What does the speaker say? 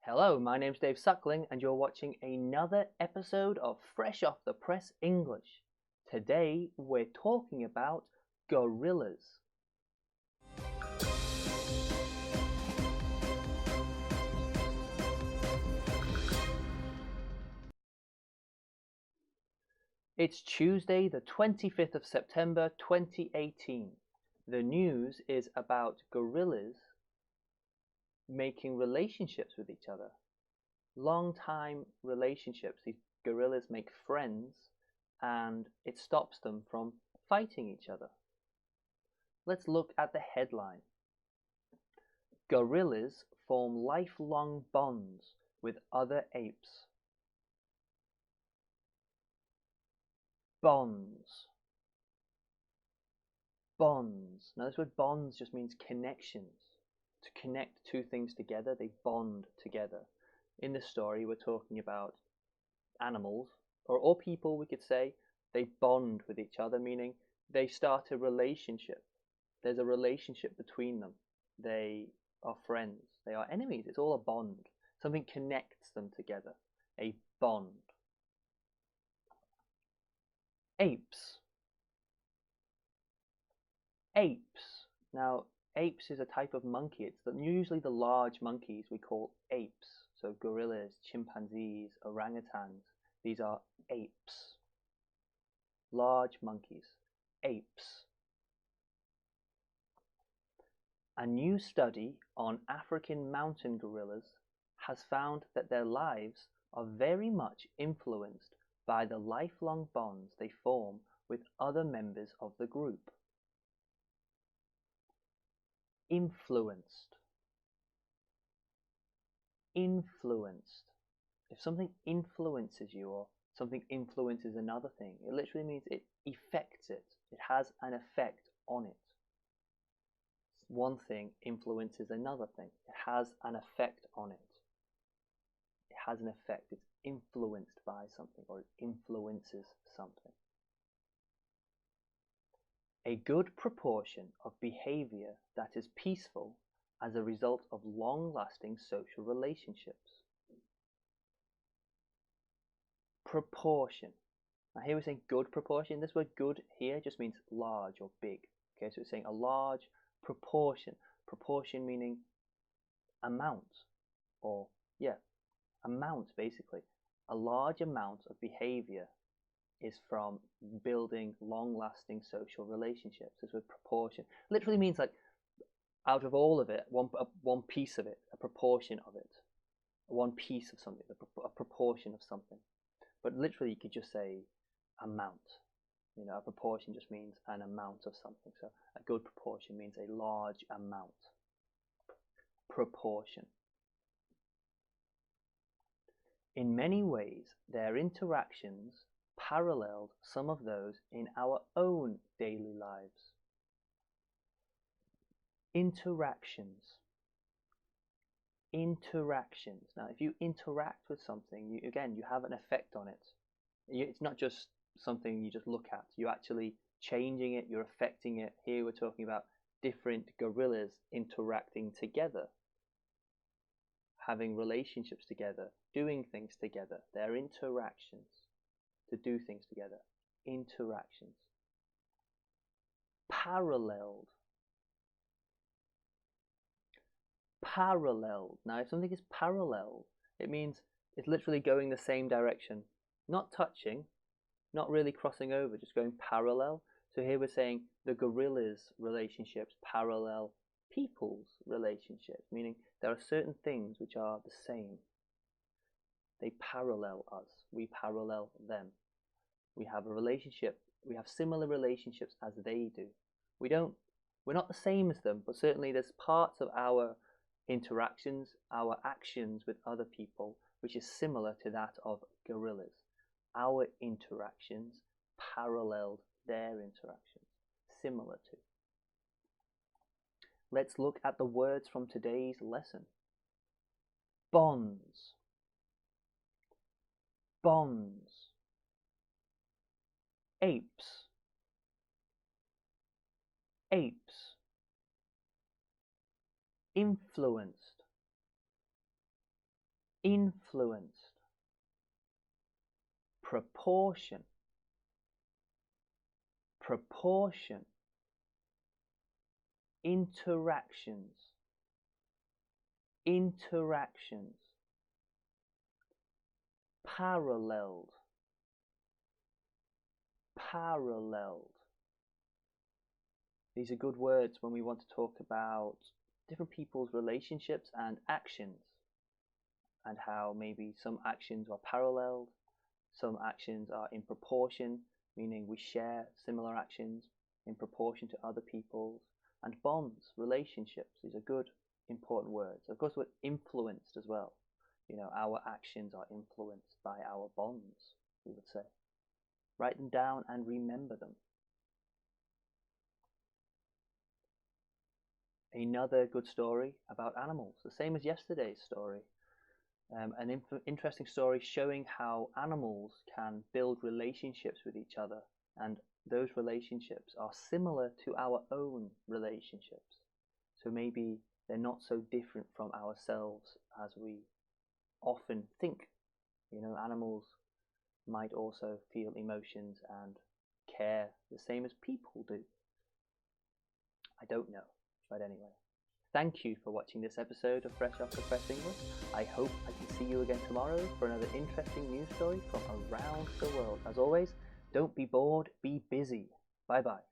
Hello, my name's Dave Suckling, and you're watching another episode of Fresh Off the Press English. Today we're talking about gorillas. It's Tuesday, the 25th of September 2018. The news is about gorillas making relationships with each other. Long-time relationships. These gorillas make friends and it stops them from fighting each other. Let's look at the headline. Gorillas form lifelong bonds with other apes. Bonds. Bonds. Now this word bonds just means connections. To connect two things together, they bond together. In this story, we're talking about animals, or people, we could say. They bond with each other, meaning they start a relationship. There's a relationship between them. They are friends. They are enemies. It's all a bond. Something connects them together. A bond. Apes. Apes. Now, apes is a type of monkey. It's usually the large monkeys we call apes. So gorillas, chimpanzees, orangutans. These are apes. Large monkeys. Apes. A new study on African mountain gorillas has found that their lives are very much influenced by the lifelong bonds they form with other members of the group. Influenced. Influenced. If something influences you or something influences another thing, it literally means it affects it. It has an effect on it. One thing influences another thing. It has an effect on it. It has an effect. It's influenced by something, or it influences something. A good proportion of behaviour that is peaceful as a result of long-lasting social relationships. Proportion. Now here we're saying good proportion. This word good here just means large or big. Okay, so it's saying a large proportion. Proportion meaning amount, or amount basically. A large amount of behaviour is from building long-lasting social relationships. This word proportion literally means like out of all of it, one piece of it, a proportion of it, one piece of something, a proportion of something. But literally, you could just say amount. You know, a proportion just means an amount of something. So a good proportion means a large amount. Proportion. In many ways, their interactions paralleled some of those in our own daily lives. Interactions. Interactions. Now, if you interact with something, you have an effect on it. It's not just something you just look at. You're actually changing it. You're affecting it. Here we're talking about different gorillas interacting together, having relationships together, doing things together. They're interactions. To do things together. Interactions. Paralleled. Paralleled. Now, if something is parallel, it means it's literally going the same direction. Not touching, not really crossing over, just going parallel. So here we're saying the gorillas' relationships parallel people's relationships, meaning there are certain things which are the same. They parallel us. We parallel them. We have a relationship. We have similar relationships as they do. We're not the same as them, but certainly there's parts of our interactions, our actions with other people, which is similar to that of gorillas. Our interactions paralleled their interactions, similar to. Let's look at the words from today's lesson. Bonds. Bonds. Apes. Apes. Influenced. influenced, proportion, proportion, interactions, interactions, paralleled, paralleled. These are good words when we want to talk about different people's relationships and actions, and how maybe some actions are paralleled, some actions are in proportion, meaning we share similar actions in proportion to other people's, and bonds, relationships. These are good, important words. Of course, we're influenced as well. You know, our actions are influenced by our bonds, we would say. Write them down and remember them. Another good story about animals, the same as yesterday's story. An interesting story showing how animals can build relationships with each other, and those relationships are similar to our own relationships. So maybe they're not so different from ourselves as we often think. You know, animals might also feel emotions and care the same as people do. I don't know, but anyway. Thank you for watching this episode of Fresh Off the Press English. I hope I can see you again tomorrow for another interesting news story from around the world. As always, don't be bored, be busy. Bye bye.